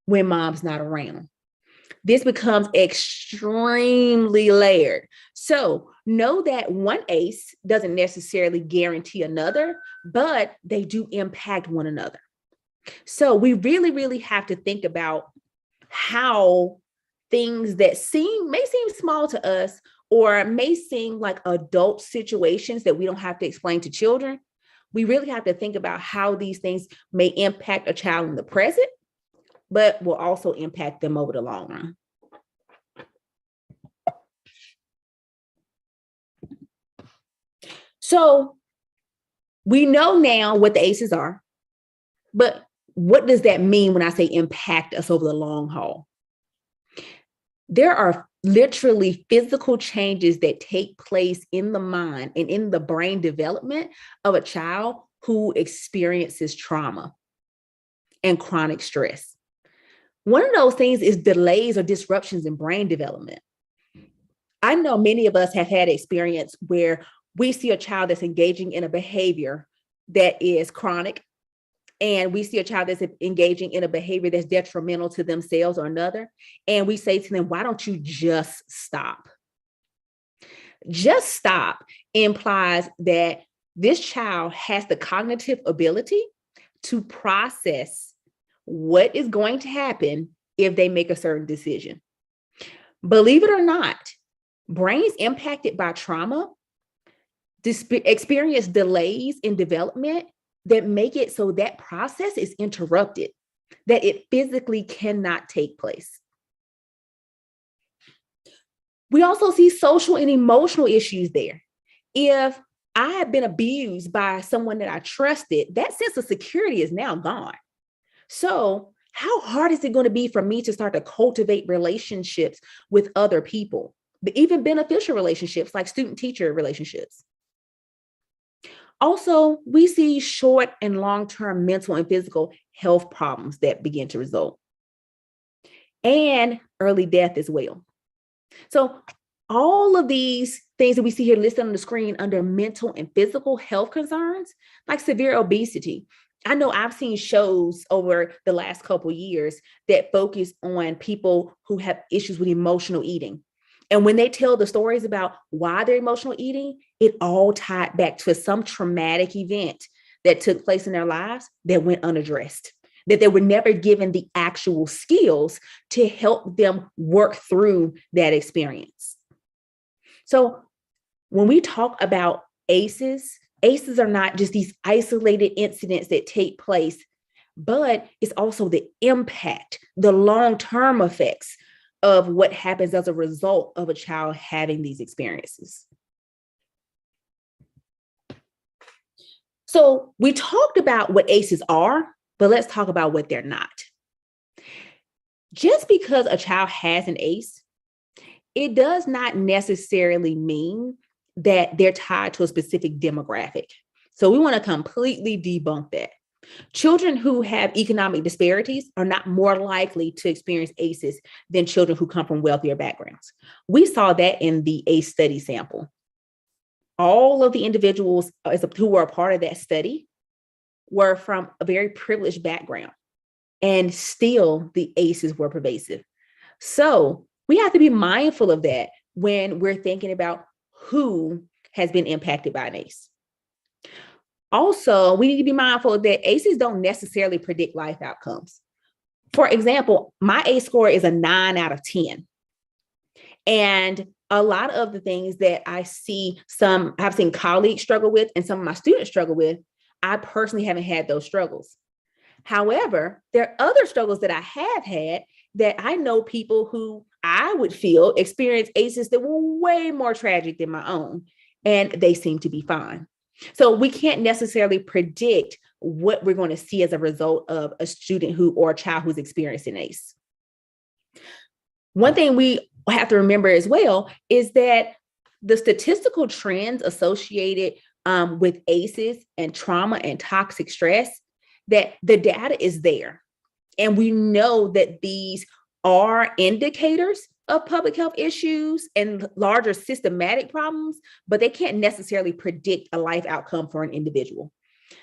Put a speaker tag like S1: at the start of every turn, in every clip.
S1: when mom's not around. This becomes extremely layered. So know that one ACE doesn't necessarily guarantee another, but they do impact one another. So we really, really have to think about how things that may seem small to us or may seem like adult situations that we don't have to explain to children. We really have to think about how these things may impact a child in the present, but will also impact them over the long run. So we know now what the ACEs are, but what does that mean when I say impact us over the long haul? There are literally physical changes that take place in the mind and in the brain development of a child who experiences trauma and chronic stress. One of those things is delays or disruptions in brain development. I know many of us have had experience where we see a child that's engaging in a behavior that is chronic, and we see a child that's engaging in a behavior that's detrimental to themselves or another, and we say to them, why don't you just stop? Just stop implies that this child has the cognitive ability to process what is going to happen if they make a certain decision. Believe it or not, brains impacted by trauma experience delays in development that make it so that process is interrupted, that it physically cannot take place. We also see social and emotional issues there. If I have been abused by someone that I trusted, that sense of security is now gone. So how hard is it going to be for me to start to cultivate relationships with other people, but even beneficial relationships like student-teacher relationships? Also, we see short and long-term mental and physical health problems that begin to result, and early death as well. So all of these things that we see here listed on the screen under mental and physical health concerns, like severe obesity. I know I've seen shows over the last couple of years that focus on people who have issues with emotional eating. And when they tell the stories about why they're emotional eating, it all tied back to some traumatic event that took place in their lives that went unaddressed, that they were never given the actual skills to help them work through that experience. So when we talk about ACEs, ACEs are not just these isolated incidents that take place, but it's also the impact, the long-term effects of what happens as a result of a child having these experiences. So we talked about what ACEs are, but let's talk about what they're not. Just because a child has an ACE, it does not necessarily mean that they're tied to a specific demographic. So we want to completely debunk that. Children who have economic disparities are not more likely to experience ACEs than children who come from wealthier backgrounds. We saw that in the ACE study sample. All of the individuals who were a part of that study were from a very privileged background, and still the ACEs were pervasive. So we have to be mindful of that when we're thinking about who has been impacted by an ACE. Also, we need to be mindful that ACEs don't necessarily predict life outcomes. For example, my ACE score is a 9 out of 10. And a lot of the things that I've seen colleagues struggle with and some of my students struggle with, I personally haven't had those struggles. However, there are other struggles that I have had that I know people who I would feel experience ACEs that were way more tragic than my own, and they seem to be fine. So we can't necessarily predict what we're going to see as a result of a student or a child who's experiencing ACE. One thing we have to remember as well is that the statistical trends associated with ACEs and trauma and toxic stress, that the data is there. And we know that these are indicators of public health issues and larger systematic problems, but they can't necessarily predict a life outcome for an individual.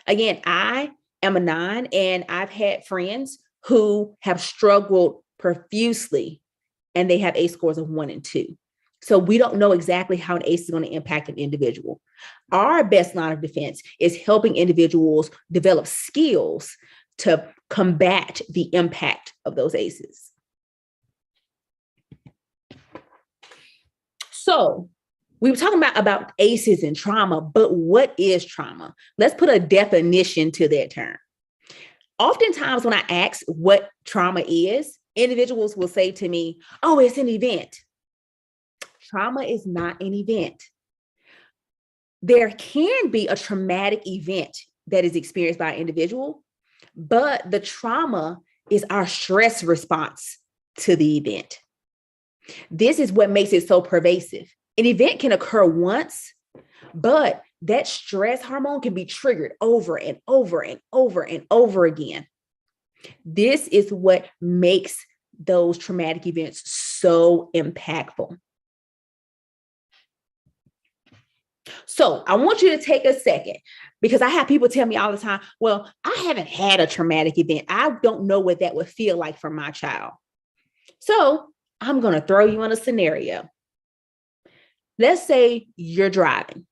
S1: Again, I am a 9, and I've had friends who have struggled profusely and they have ACE scores of 1 and 2. So we don't know exactly how an ACE is going to impact an individual. Our best line of defense is helping individuals develop skills to combat the impact of those ACEs. So we were talking about ACEs and trauma, but what is trauma? Let's put a definition to that term. Oftentimes when I ask what trauma is, individuals will say to me, oh, it's an event. Trauma is not an event. There can be a traumatic event that is experienced by an individual, but the trauma is our stress response to the event. This is what makes it so pervasive. An event can occur once, but that stress hormone can be triggered over and over and over and over again. This is what makes those traumatic events so impactful. So I want you to take a second, because I have people tell me all the time, well, I haven't had a traumatic event. I don't know what that would feel like for my child. So I'm going to throw you in a scenario. Let's say you're driving,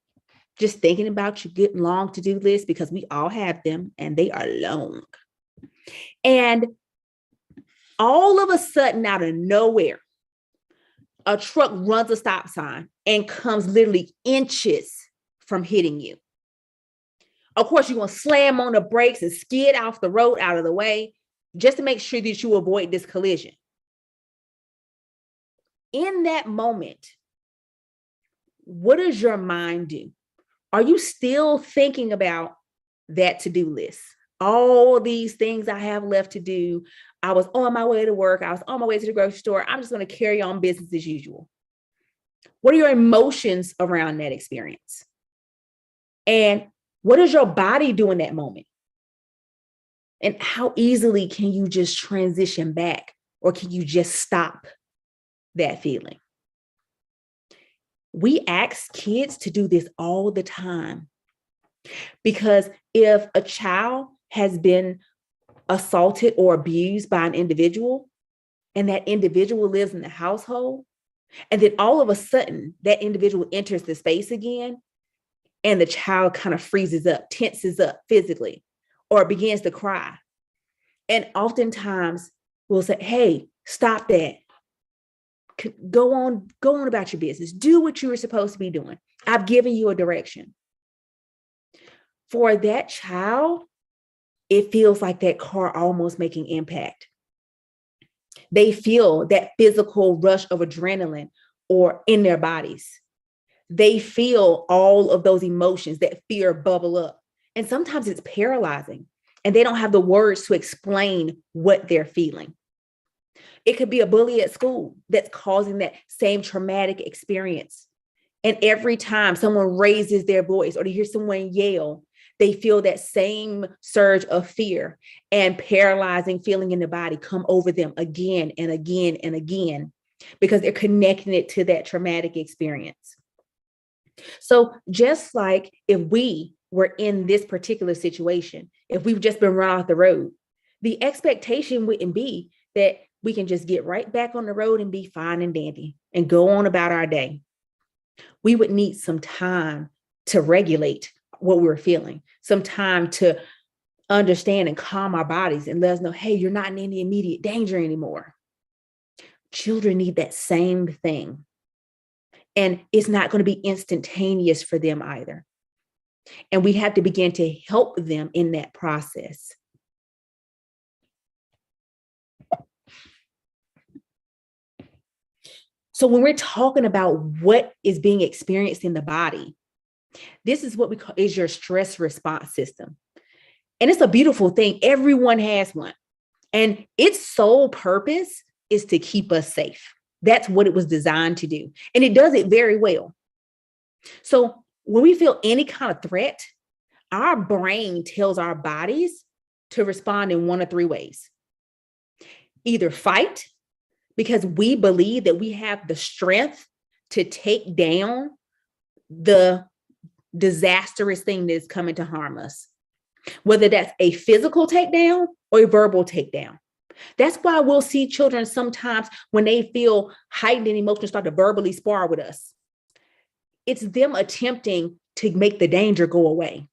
S1: just thinking about your good long to-do list, because we all have them and they are long. And all of a sudden, out of nowhere, a truck runs a stop sign and comes literally inches from hitting you. Of course, you're going to slam on the brakes and skid off the road out of the way just to make sure that you avoid this collision. In that moment, what does your mind do? Are you still thinking about that to-do list? All these things I have left to do. I was on my way to work. I was on my way to the grocery store. I'm just going to carry on business as usual. What are your emotions around that experience? And what does your body do in that moment? And how easily can you just transition back, or can you just stop that feeling? We ask kids to do this all the time, because if a child has been assaulted or abused by an individual, and that individual lives in the household, and then all of a sudden that individual enters the space again, and the child kind of freezes up, tenses up physically, or begins to cry. And oftentimes we'll say, hey, stop that. Go on about your business. Do what you were supposed to be doing. I've given you a direction. For that child, it feels like that car almost making impact. They feel that physical rush of adrenaline or in their bodies. They feel all of those emotions, that fear bubble up. And sometimes it's paralyzing, and they don't have the words to explain what they're feeling. It could be a bully at school that's causing that same traumatic experience. And every time someone raises their voice or they hear someone yell, they feel that same surge of fear and paralyzing feeling in the body come over them again and again and again, because they're connecting it to that traumatic experience. So just like if we were in this particular situation, if we've just been run off the road, the expectation wouldn't be that we can just get right back on the road and be fine and dandy and go on about our day. We would need some time to regulate what we were feeling, some time to understand and calm our bodies and let us know, hey, you're not in any immediate danger anymore. Children need that same thing. And it's not going to be instantaneous for them either. And we have to begin to help them in that process. So when we're talking about what is being experienced in the body, this is what we call is your stress response system. And it's a beautiful thing. Everyone has one. And its sole purpose is to keep us safe. That's what it was designed to do. And it does it very well. So when we feel any kind of threat, our brain tells our bodies to respond in one of three ways. Either fight, because we believe that we have the strength to take down the disastrous thing that's coming to harm us, whether that's a physical takedown or a verbal takedown. That's why we'll see children sometimes when they feel heightened in emotion start to verbally spar with us. It's them attempting to make the danger go away.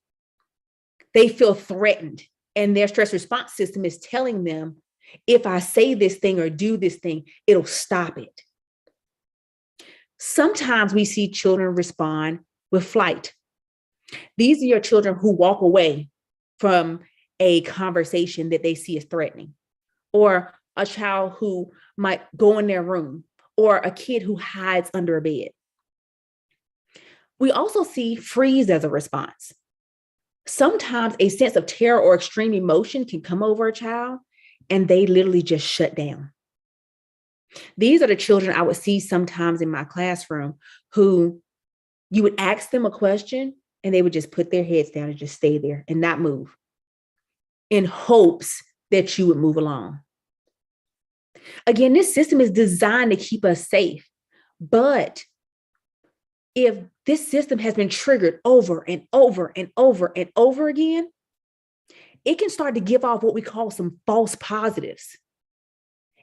S1: They feel threatened, and their stress response system is telling them, if I say this thing or do this thing, it'll stop it. Sometimes we see children respond with flight. These are your children who walk away from a conversation that they see as threatening, or a child who might go in their room, or a kid who hides under a bed. We also see freeze as a response. Sometimes a sense of terror or extreme emotion can come over a child, and they literally just shut down. These are the children I would see sometimes in my classroom who you would ask them a question and they would just put their heads down and just stay there and not move in hopes that you would move along. Again, this system is designed to keep us safe, but if this system has been triggered over and over and over and over again, it can start to give off what we call some false positives.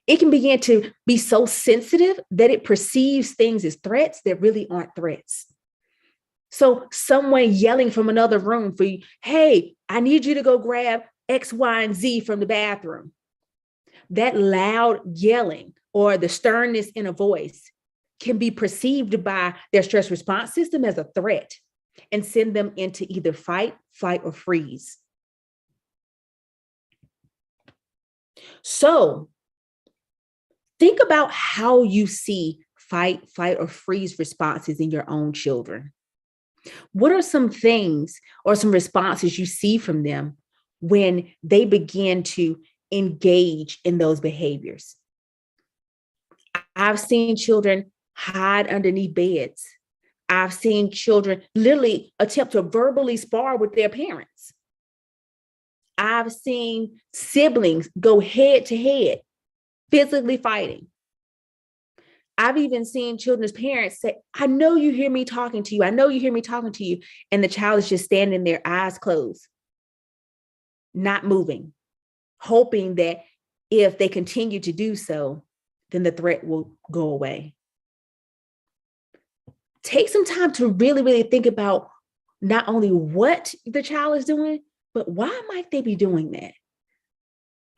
S1: It can begin to be so sensitive that it perceives things as threats that really aren't threats. So someone yelling from another room for you, hey, I need you to go grab X, Y, and Z from the bathroom. That loud yelling or the sternness in a voice can be perceived by their stress response system as a threat and send them into either fight, flight, or freeze. So think about how you see fight, flight, or freeze responses in your own children. What are some things or some responses you see from them when they begin to engage in those behaviors? I've seen children hide underneath beds. I've seen children literally attempt to verbally spar with their parents. I've seen siblings go head to head, physically fighting. I've even seen children's parents say, I know you hear me talking to you. I know you hear me talking to you. And the child is just standing there, eyes closed, not moving, hoping that if they continue to do so, then the threat will go away. Take some time to really, really think about not only what the child is doing, but why might they be doing that?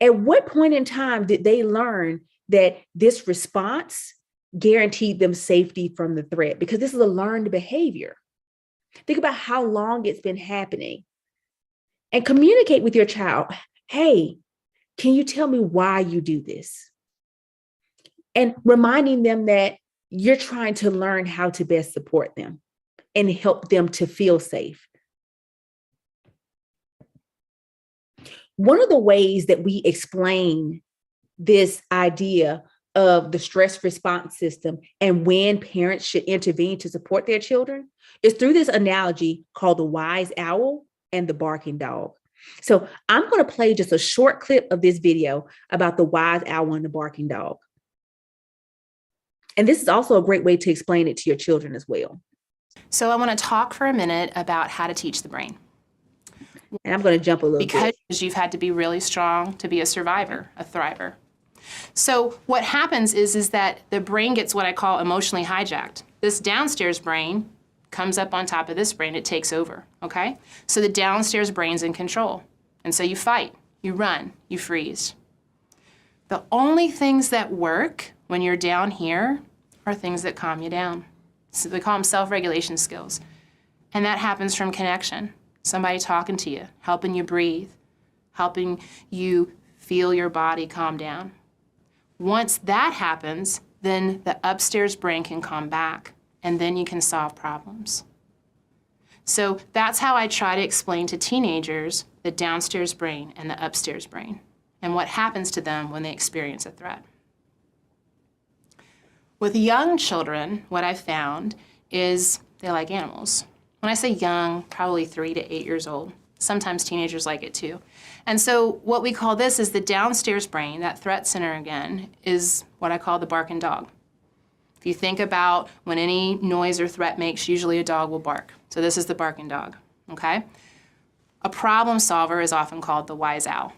S1: At what point in time did they learn that this response guaranteed them safety from the threat? Because this is a learned behavior. Think about how long it's been happening and communicate with your child. Hey, can you tell me why you do this? And reminding them that you're trying to learn how to best support them and help them to feel safe. One of the ways that we explain this idea of the stress response system and when parents should intervene to support their children is through this analogy called the wise owl and the barking dog. So I'm going to play just a short clip of this video about the wise owl and the barking dog. And this is also a great way to explain it to your children as well.
S2: So I want to talk for a minute about how to teach the brain.
S1: And I'm going to jump a little
S2: bit.
S1: Because
S2: you've had to be really strong to be a survivor, a thriver. So what happens is that the brain gets what I call emotionally hijacked. This downstairs brain comes up on top of this brain, it takes over, okay? So the downstairs brain's in control. And so you fight, you run, you freeze. The only things that work when you're down here are things that calm you down. So they call them self-regulation skills. And that happens from connection. Somebody talking to you, helping you breathe, helping you feel your body calm down. Once that happens, then the upstairs brain can come back, and then you can solve problems. So that's how I try to explain to teenagers the downstairs brain and the upstairs brain, and what happens to them when they experience a threat. With young children, what I've found is they like animals. When I say young, probably 3 to 8 years old. Sometimes teenagers like it too. And so what we call this is the downstairs brain, that threat center again, is what I call the barking dog. If you think about when any noise or threat makes, usually a dog will bark. So this is the barking dog, okay? A problem solver is often called the wise owl.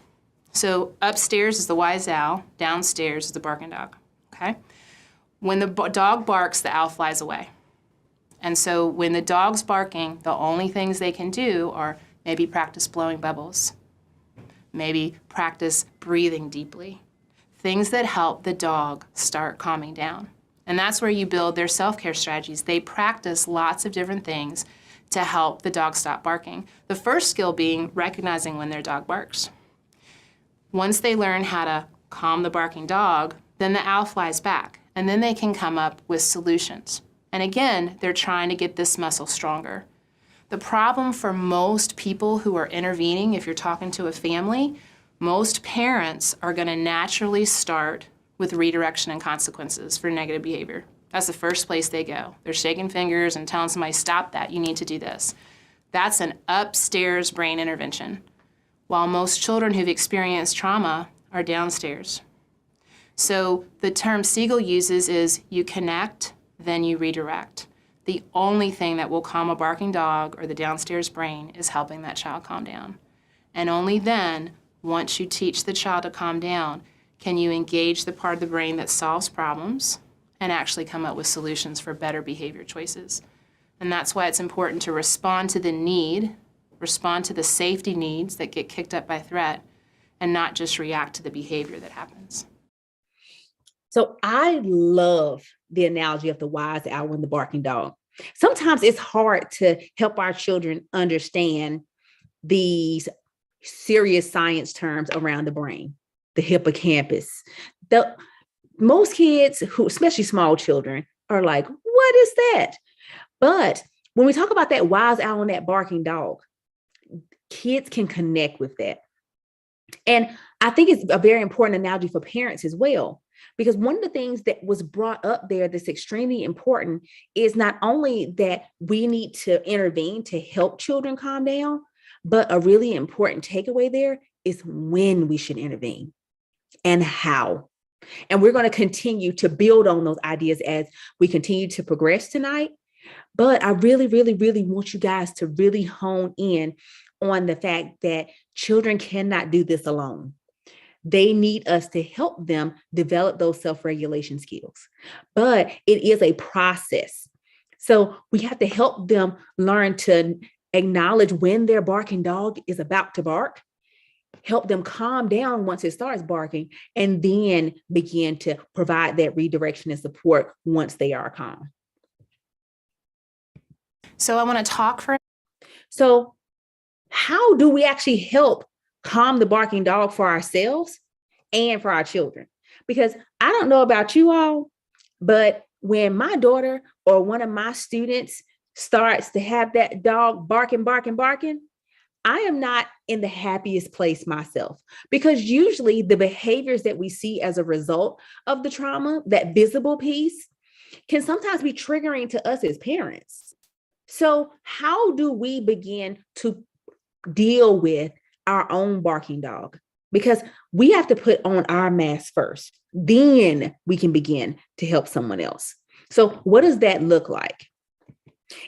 S2: So upstairs is the wise owl, downstairs is the barking dog, okay? When the dog barks, the owl flies away. And so when the dog's barking, the only things they can do are maybe practice blowing bubbles, maybe practice breathing deeply, things that help the dog start calming down. And that's where you build their self-care strategies. They practice lots of different things to help the dog stop barking. The first skill being recognizing when their dog barks. Once they learn how to calm the barking dog, then the owl flies back, and then they can come up with solutions. And again, they're trying to get this muscle stronger. The problem for most people who are intervening, if you're talking to a family, most parents are going to naturally start with redirection and consequences for negative behavior. That's the first place they go. They're shaking fingers and telling somebody, stop that, you need to do this. That's an upstairs brain intervention, while most children who've experienced trauma are downstairs. So the term Siegel uses is you connect, then you redirect. The only thing that will calm a barking dog or the downstairs brain is helping that child calm down. And only then, once you teach the child to calm down, can you engage the part of the brain that solves problems and actually come up with solutions for better behavior choices. And that's why it's important to respond to the need, respond to the safety needs that get kicked up by threat, and not just react to the behavior that happens.
S1: So I love the analogy of the wise owl and the barking dog. Sometimes it's hard to help our children understand these serious science terms around the brain, the hippocampus. Most kids, who, especially small children, are like, what is that? But when we talk about that wise owl and that barking dog, kids can connect with that. And I think it's a very important analogy for parents as well. Because one of the things that was brought up there that's extremely important is not only that we need to intervene to help children calm down, but a really important takeaway there is when we should intervene and how. And we're going to continue to build on those ideas as we continue to progress tonight. But I really, really, really want you guys to really hone in on the fact that children cannot do this alone. They need us to help them develop those self-regulation skills. But it is a process. So we have to help them learn to acknowledge when their barking dog is about to bark, help them calm down once it starts barking, and then begin to provide that redirection and support once they are calm.
S2: So I want to talk for.
S1: So how do we actually help calm the barking dog for ourselves and for our children? Because I don't know about you all, but when my daughter or one of my students starts to have that dog barking, I am not in the happiest place myself, because usually the behaviors that we see as a result of the trauma, that visible piece, can sometimes be triggering to us as parents. So how do we begin to deal with our own barking dog? Because we have to put on our mask first, then we can begin to help someone else. So what does that look like?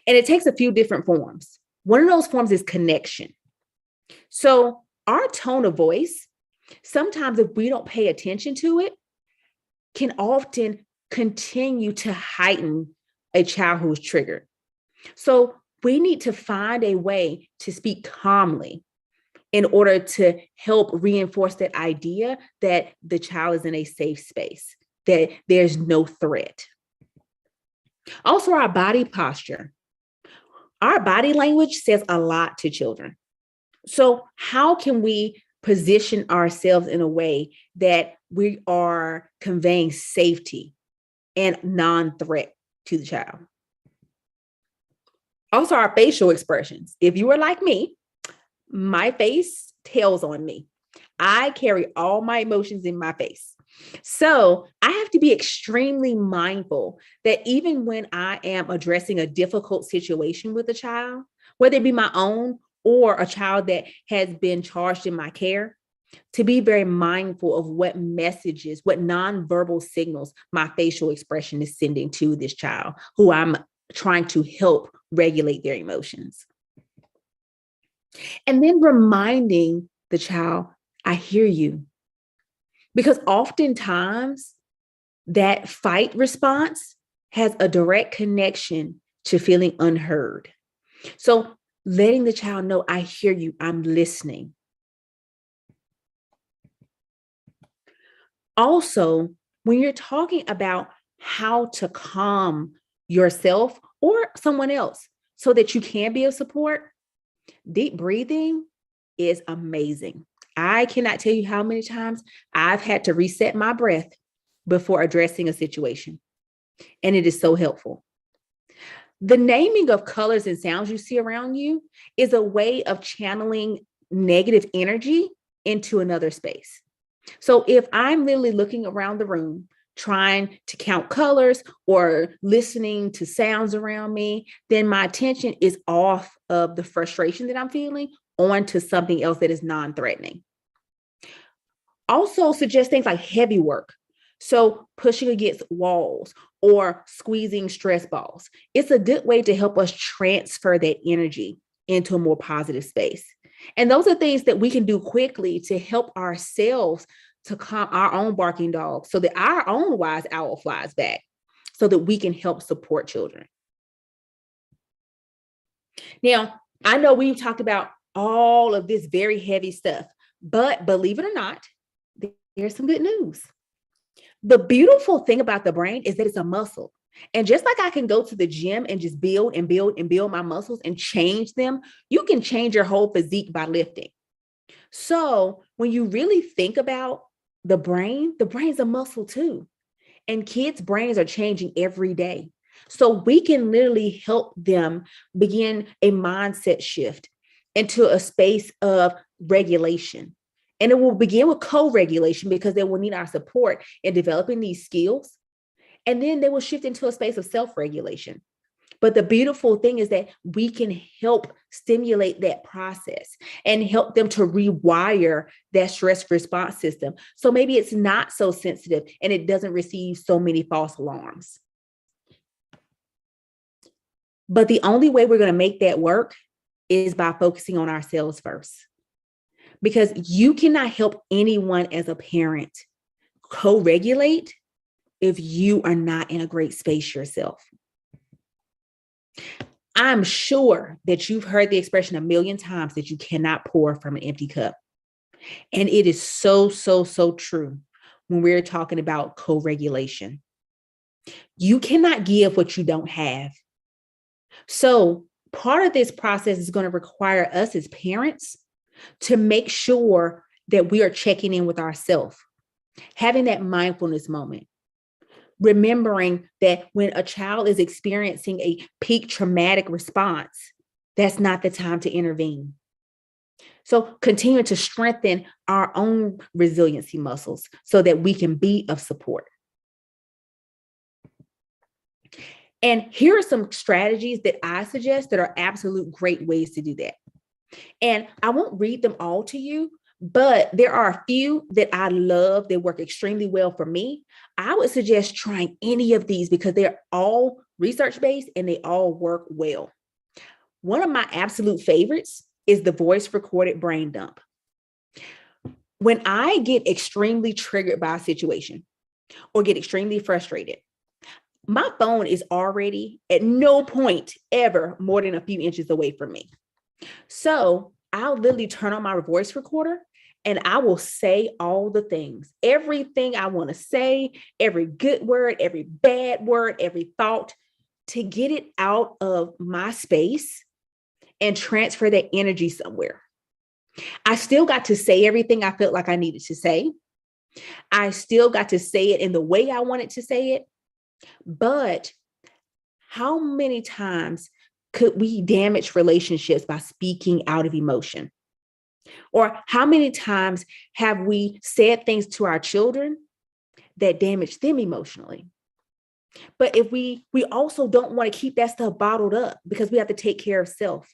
S1: And it takes a few different forms. One of those forms is connection. So our tone of voice, sometimes if we don't pay attention to it, can often continue to heighten a child who is triggered. So we need to find a way to speak calmly in order to help reinforce that idea that the child is in a safe space, that there's no threat. Also, our body posture. Our body language says a lot to children. So how can we position ourselves in a way that we are conveying safety and non-threat to the child? Also, our facial expressions. If you are like me, my face tells on me. I carry all my emotions in my face. So I have to be extremely mindful that even when I am addressing a difficult situation with a child, whether it be my own or a child that has been charged in my care, to be very mindful of what messages, what nonverbal signals my facial expression is sending to this child who I'm trying to help regulate their emotions. And then reminding the child, I hear you. Because oftentimes that fight response has a direct connection to feeling unheard. So letting the child know, I hear you, I'm listening. Also, when you're talking about how to calm yourself or someone else so that you can be of support, deep breathing is amazing. I cannot tell you how many times I've had to reset my breath before addressing a situation, and it is so helpful. The naming of colors and sounds you see around you is a way of channeling negative energy into another space. So if I'm literally looking around the room, trying to count colors or listening to sounds around me, then my attention is off of the frustration that I'm feeling onto something else that is non-threatening. Also suggest things like heavy work. So pushing against walls or squeezing stress balls. It's a good way to help us transfer that energy into a more positive space. And those are things that we can do quickly to help ourselves to calm our own barking dog so that our own wise owl flies back so that we can help support children. Now, I know we've talked about all of this very heavy stuff, but believe it or not, there's some good news. The beautiful thing about the brain is that it's a muscle. And just like I can go to the gym and just build and build and build my muscles and change them, you can change your whole physique by lifting. So when you really think about the brain's a muscle too. And kids' brains are changing every day. So we can literally help them begin a mindset shift into a space of regulation. And it will begin with co-regulation because they will need our support in developing these skills. And then they will shift into a space of self-regulation. But the beautiful thing is that we can help stimulate that process and help them to rewire that stress response system. So maybe it's not so sensitive and it doesn't receive so many false alarms. But the only way we're going to make that work is by focusing on ourselves first. Because you cannot help anyone as a parent co-regulate if you are not in a great space yourself. I'm sure that you've heard the expression a million times that you cannot pour from an empty cup. And it is so, so, so true when we're talking about co-regulation. You cannot give what you don't have. So part of this process is going to require us as parents to make sure that we are checking in with ourselves, having that mindfulness moment, remembering that when a child is experiencing a peak traumatic response, that's not the time to intervene. So continue to strengthen our own resiliency muscles so that we can be of support. And here are some strategies that I suggest that are absolute great ways to do that. And I won't read them all to you, but there are a few that I love that work extremely well for me. I would suggest trying any of these because they're all research-based and they all work well. One of my absolute favorites is the voice recorded brain dump. When I get extremely triggered by a situation or get extremely frustrated, my phone is already at no point ever more than a few inches away from me. So I'll literally turn on my voice recorder and I will say all the things, everything I want to say, every good word, every bad word, every thought, to get it out of my space and transfer that energy somewhere. I still got to say everything I felt like I needed to say. I still got to say it in the way I wanted to say it. But how many times could we damage relationships by speaking out of emotion? Or how many times have we said things to our children that damage them emotionally? But if we also don't want to keep that stuff bottled up because we have to take care of self.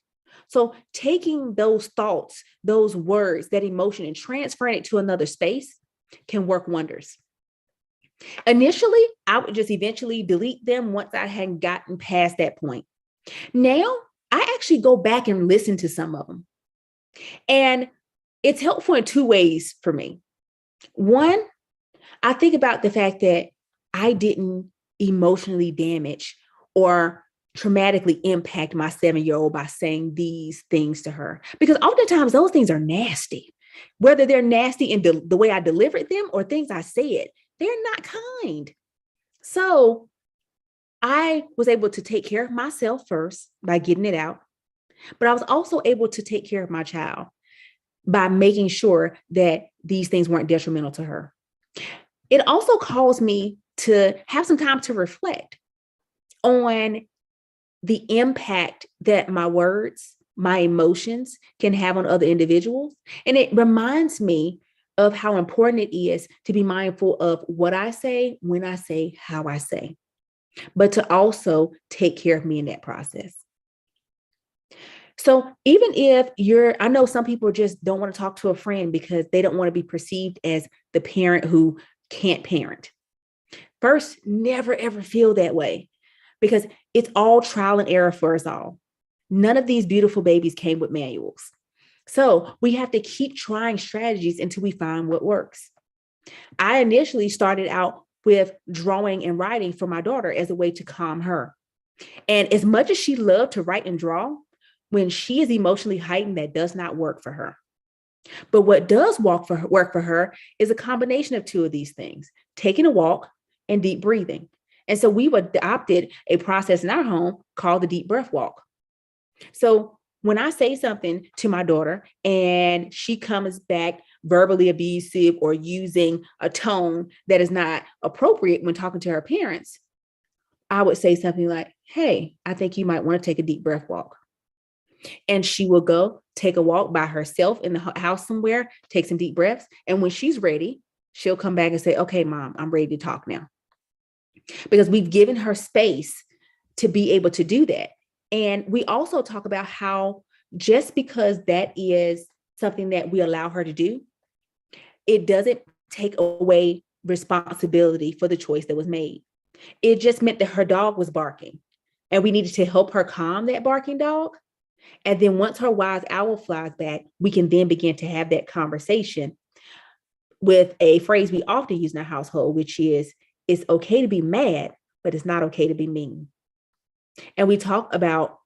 S1: So taking those thoughts, those words, that emotion and transferring it to another space can work wonders. Initially, I would just eventually delete them once I had gotten past that point. Now, I actually go back and listen to some of them. And It's helpful in two ways for me. One, I think about the fact that I didn't emotionally damage or traumatically impact my 7-year-old by saying these things to her. Because oftentimes those things are nasty, whether they're nasty in the way I delivered them or things I said, they're not kind. So I was able to take care of myself first by getting it out, but I was also able to take care of my child by making sure that these things weren't detrimental to her. It also caused me to have some time to reflect on the impact that my words, my emotions can have on other individuals. And it reminds me of how important it is to be mindful of what I say, when I say, how I say, but to also take care of me in that process. So even if I know some people just don't want to talk to a friend because they don't want to be perceived as the parent who can't parent. First, never, ever feel that way because it's all trial and error for us all. None of these beautiful babies came with manuals. So we have to keep trying strategies until we find what works. I initially started out with drawing and writing for my daughter as a way to calm her. And as much as she loved to write and draw, when she is emotionally heightened, that does not work for her. But what does work for her is a combination of two of these things, taking a walk and deep breathing. And so we've adopted a process in our home called the deep breath walk. So when I say something to my daughter and she comes back verbally abusive or using a tone that is not appropriate when talking to her parents, I would say something like, hey, I think you might want to take a deep breath walk. And she will go take a walk by herself in the house somewhere, take some deep breaths. And when she's ready, she'll come back and say, okay, mom, I'm ready to talk now. Because we've given her space to be able to do that. And we also talk about how just because that is something that we allow her to do, it doesn't take away responsibility for the choice that was made. It just meant that her dog was barking and we needed to help her calm that barking dog. And then once her wise owl flies back, we can then begin to have that conversation with a phrase we often use in our household, which is, it's okay to be mad, but it's not okay to be mean. And we talk about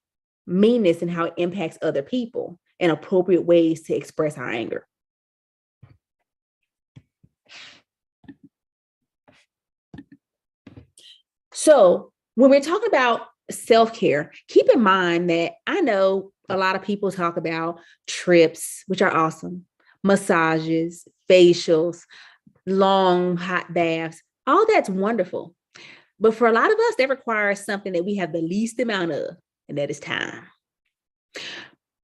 S1: meanness and how it impacts other people and appropriate ways to express our anger. So when we're talking about self-care, keep in mind that I know a lot of people talk about trips, which are awesome, massages, facials, long hot baths, all that's wonderful. But for a lot of us, that requires something that we have the least amount of, and that is time.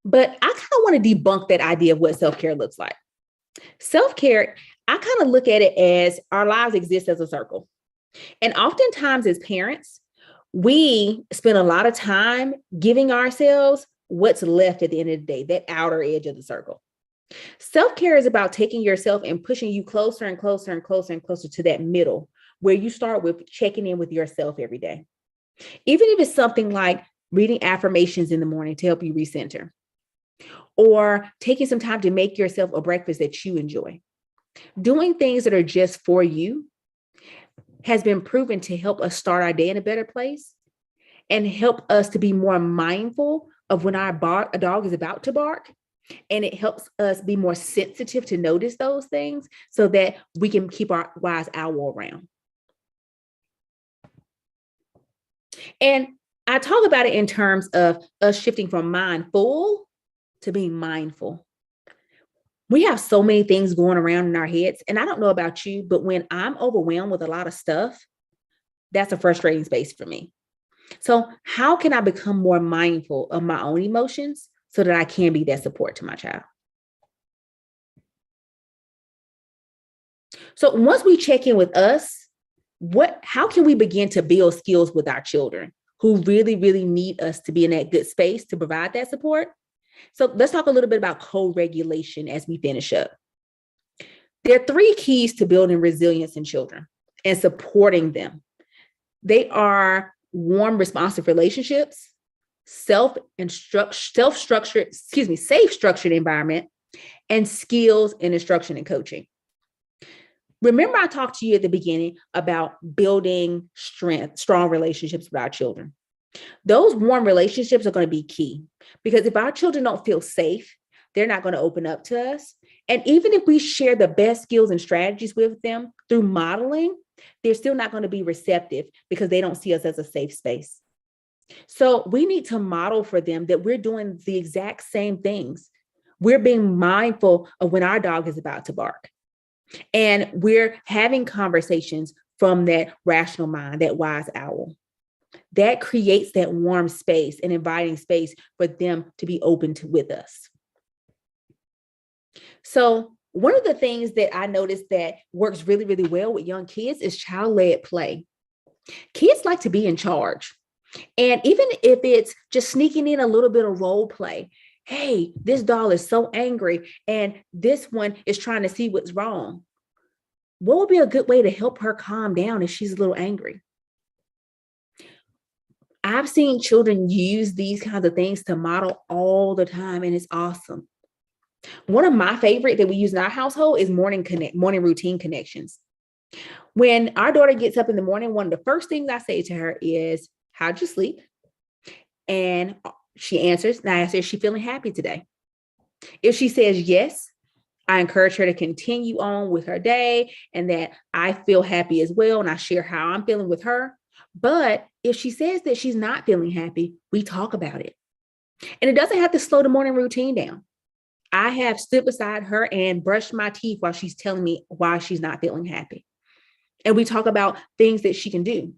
S1: But I kind of want to debunk that idea of what self-care looks like. Self-care, I kind of look at it as our lives exist as a circle. And oftentimes as parents, we spend a lot of time giving ourselves what's left at the end of the day, that outer edge of the circle. Self-care is about taking yourself and pushing you closer and closer and closer and closer to that middle, where you start with checking in with yourself every day. Even if it's something like reading affirmations in the morning to help you recenter, or taking some time to make yourself a breakfast that you enjoy. Doing things that are just for you has been proven to help us start our day in a better place and help us to be more mindful of when a dog is about to bark. And it helps us be more sensitive to notice those things so that we can keep our wise owl around. And I talk about it in terms of us shifting from mindful to being mindful. We have so many things going around in our heads. And I don't know about you, but when I'm overwhelmed with a lot of stuff, that's a frustrating space for me. So how can I become more mindful of my own emotions so that I can be that support to my child? So once we check in with us, how can we begin to build skills with our children who really, really need us to be in that good space to provide that support? So let's talk a little bit about co-regulation as we finish up. There are 3 keys to building resilience in children and supporting them. They are warm, responsive relationships, safe structured environment, and skills in instruction and coaching. Remember, I talked to you at the beginning about building strong relationships with our children. Those warm relationships are going to be key, because if our children don't feel safe, they're not going to open up to us. And even if we share the best skills and strategies with them through modeling, they're still not going to be receptive because they don't see us as a safe space. So we need to model for them that we're doing the exact same things. We're being mindful of when our dog is about to bark. And we're having conversations from that rational mind, that wise owl. That creates that warm space and inviting space for them to be open to with us. So one of the things that I noticed that works really, really well with young kids is child-led play. Kids like to be in charge. And even if it's just sneaking in a little bit of role play, hey, this doll is so angry and this one is trying to see what's wrong. What would be a good way to help her calm down if she's a little angry? I've seen children use these kinds of things to model all the time, and it's awesome. One of my favorite that we use in our household is morning routine connections. When our daughter gets up in the morning, one of the first things I say to her is, how'd you sleep? And she answers, and I ask her, is she feeling happy today? If she says yes, I encourage her to continue on with her day and that I feel happy as well. And I share how I'm feeling with her. But if she says that she's not feeling happy, we talk about it. And it doesn't have to slow the morning routine down. I have stood beside her and brushed my teeth while she's telling me why she's not feeling happy. And we talk about things that she can do.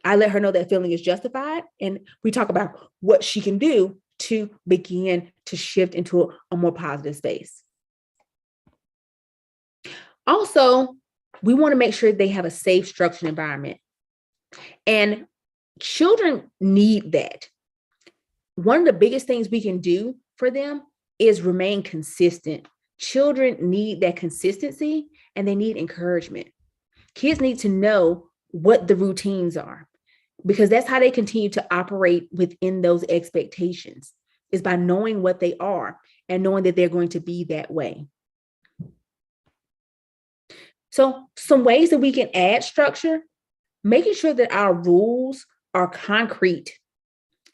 S1: I let her know that feeling is justified. And we talk about what she can do to begin to shift into a more positive space. Also, we want to make sure they have a safe, structured environment. And children need that. One of the biggest things we can do for them is remain consistent. Children need that consistency and they need encouragement. Kids need to know what the routines are, because that's how they continue to operate within those expectations, is by knowing what they are and knowing that they're going to be that way. So some ways that we can add structure, making sure that our rules are concrete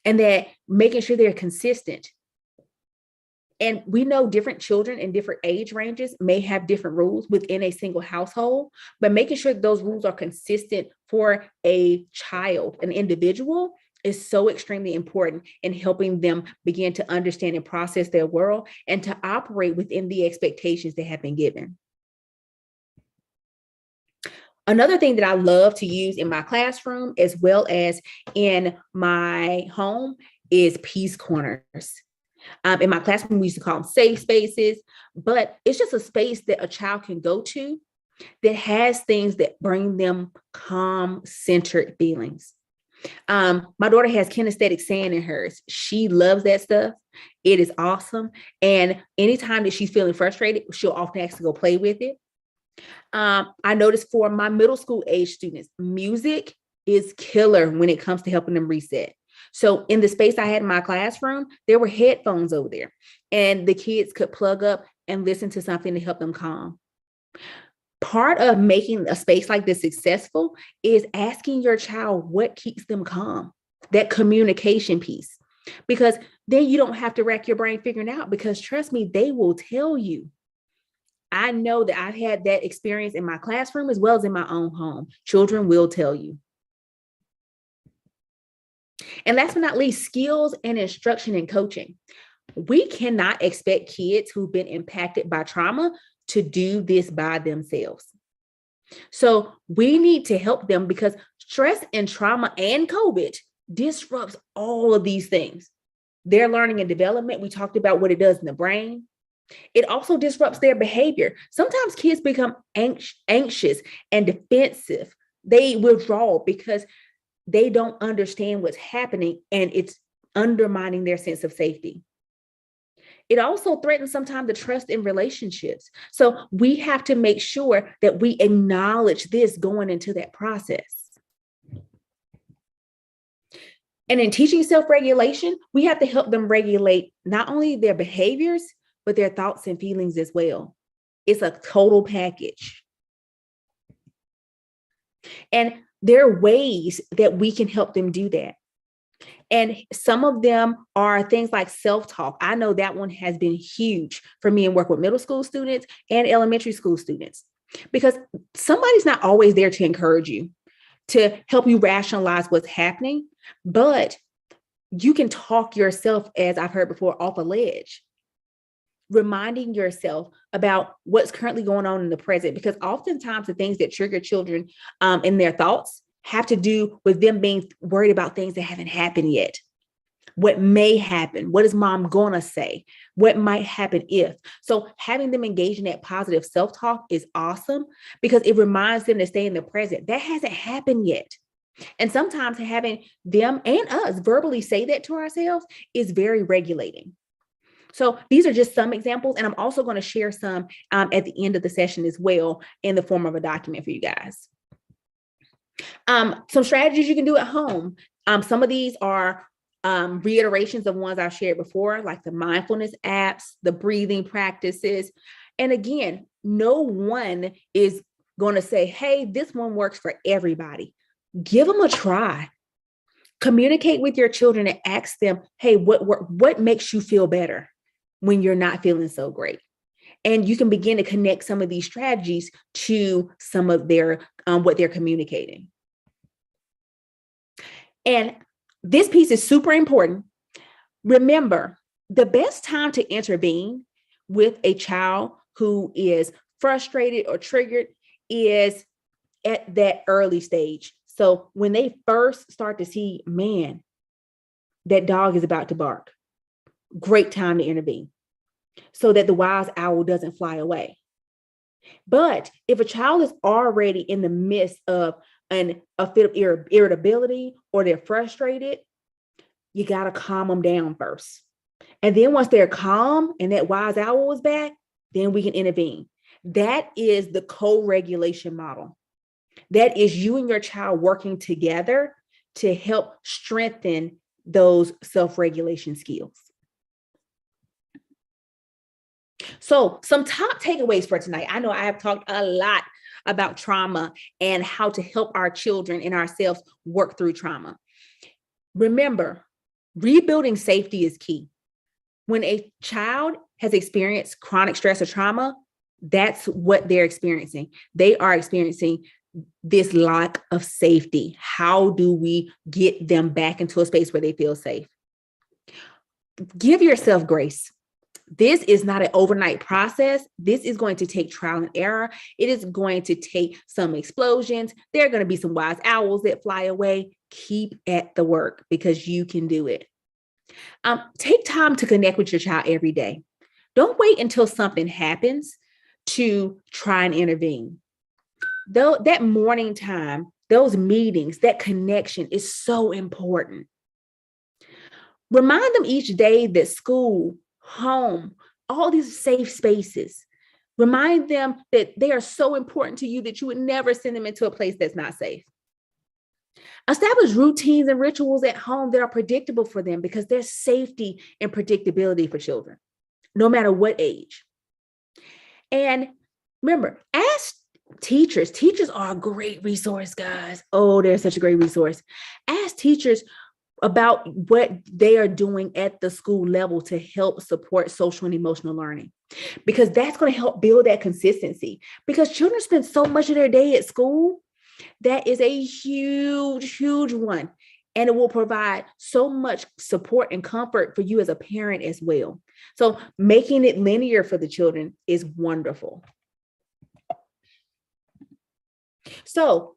S1: and that making sure they're consistent. And we know different children in different age ranges may have different rules within a single household, but making sure that those rules are consistent for a child, an individual, is so extremely important in helping them begin to understand and process their world and to operate within the expectations they have been given. Another thing that I love to use in my classroom as well as in my home is peace corners. In my classroom, we used to call them safe spaces, but it's just a space that a child can go to that has things that bring them calm, centered feelings. My daughter has kinesthetic sand in hers. She loves that stuff. It is awesome. And anytime that she's feeling frustrated, she'll often ask to go play with it. I noticed for my middle school age students, music is killer when it comes to helping them reset. So in the space I had in my classroom, there were headphones over there and the kids could plug up and listen to something to help them calm. Part of making a space like this successful is asking your child what keeps them calm, that communication piece, because then you don't have to rack your brain figuring out, because trust me, they will tell you. I know that I've had that experience in my classroom as well as in my own home. Children will tell you. And last but not least, skills and instruction and coaching. We cannot expect kids who've been impacted by trauma to do this by themselves. So we need to help them, because stress and trauma and COVID disrupts all of these things. Their learning and development, we talked about what it does in the brain. It also disrupts their behavior. Sometimes kids become anxious and defensive. They withdraw because they don't understand what's happening and it's undermining their sense of safety. It also threatens sometimes the trust in relationships. So we have to make sure that we acknowledge this going into that process. And in teaching self-regulation, we have to help them regulate not only their behaviors, but their thoughts and feelings as well. It's a total package. And there are ways that we can help them do that. And some of them are things like self-talk. I know that one has been huge for me in work with middle school students and elementary school students, because somebody's not always there to encourage you, to help you rationalize what's happening, but you can talk yourself, as I've heard before, off a ledge, reminding yourself about what's currently going on in the present, because oftentimes the things that trigger children in their thoughts have to do with them being worried about things that haven't happened yet. What may happen? What is mom going to say? What might happen if? So having them engage in that positive self-talk is awesome, because it reminds them to stay in the present. That hasn't happened yet. And sometimes having them and us verbally say that to ourselves is very regulating. So these are just some examples. And I'm also going to share some at the end of the session as well in the form of a document for you guys. Some strategies you can do at home. Some of these are reiterations of ones I've shared before, like the mindfulness apps, the breathing practices. And again, no one is going to say, hey, this one works for everybody. Give them a try. Communicate with your children and ask them, hey, what makes you feel better when you're not feeling so great? And you can begin to connect some of these strategies to some of their what they're communicating. And this piece is super important. Remember, the best time to intervene with a child who is frustrated or triggered is at that early stage. So when they first start to see, man, that dog is about to bark, great time to intervene so that the wise owl doesn't fly away. But if a child is already in the midst of a fit of irritability, or they're frustrated, you got to calm them down first. And then once they're calm and that wise owl is back, then we can intervene. That is the co-regulation model. That is you and your child working together to help strengthen those self-regulation skills. So some top takeaways for tonight. I know I have talked a lot about trauma and how to help our children and ourselves work through trauma. Remember, rebuilding safety is key. When a child has experienced chronic stress or trauma, that's what they're experiencing. They are experiencing this lack of safety. How do we get them back into a space where they feel safe? Give yourself grace. This is not an overnight process. This is going to take trial and error. It is going to take some explosions. There are going to be some wise owls that fly away. Keep at the work because you can do it. Take time to connect with your child every day. Don't wait until something happens to try and intervene. Though that morning time, those meetings, that connection is so important. Remind them each day that school, home, all these safe spaces. Remind them that they are so important to you that you would never send them into a place that's not safe. Establish routines and rituals at home that are predictable for them, because there's safety and predictability for children, no matter what age. And remember, ask teachers. Teachers are a great resource, guys. Oh, they're such a great resource. Ask teachers about what they are doing at the school level to help support social and emotional learning, because that's going to help build that consistency, because children spend so much of their day at school. That is a huge, huge one. And it will provide so much support and comfort for you as a parent as well. So making it linear for the children is wonderful. So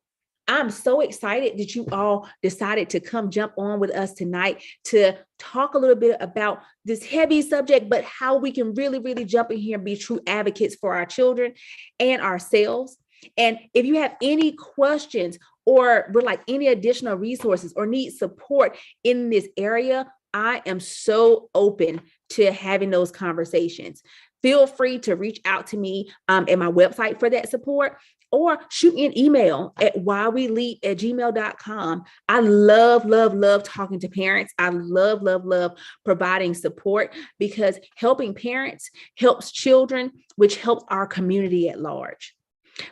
S1: I'm so excited that you all decided to come jump on with us tonight to talk a little bit about this heavy subject, but how we can really, really jump in here and be true advocates for our children and ourselves. And if you have any questions or would like any additional resources or need support in this area, I am so open to having those conversations. Feel free to reach out to me at my website for that support. or shoot me an email at whyweleap@gmail.com. I love, love, love talking to parents. I love, love, love providing support, because helping parents helps children, which helps our community at large.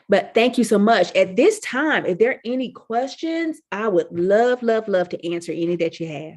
S1: But thank you so much. At this time, if there are any questions, I would love, love, love to answer any that you have.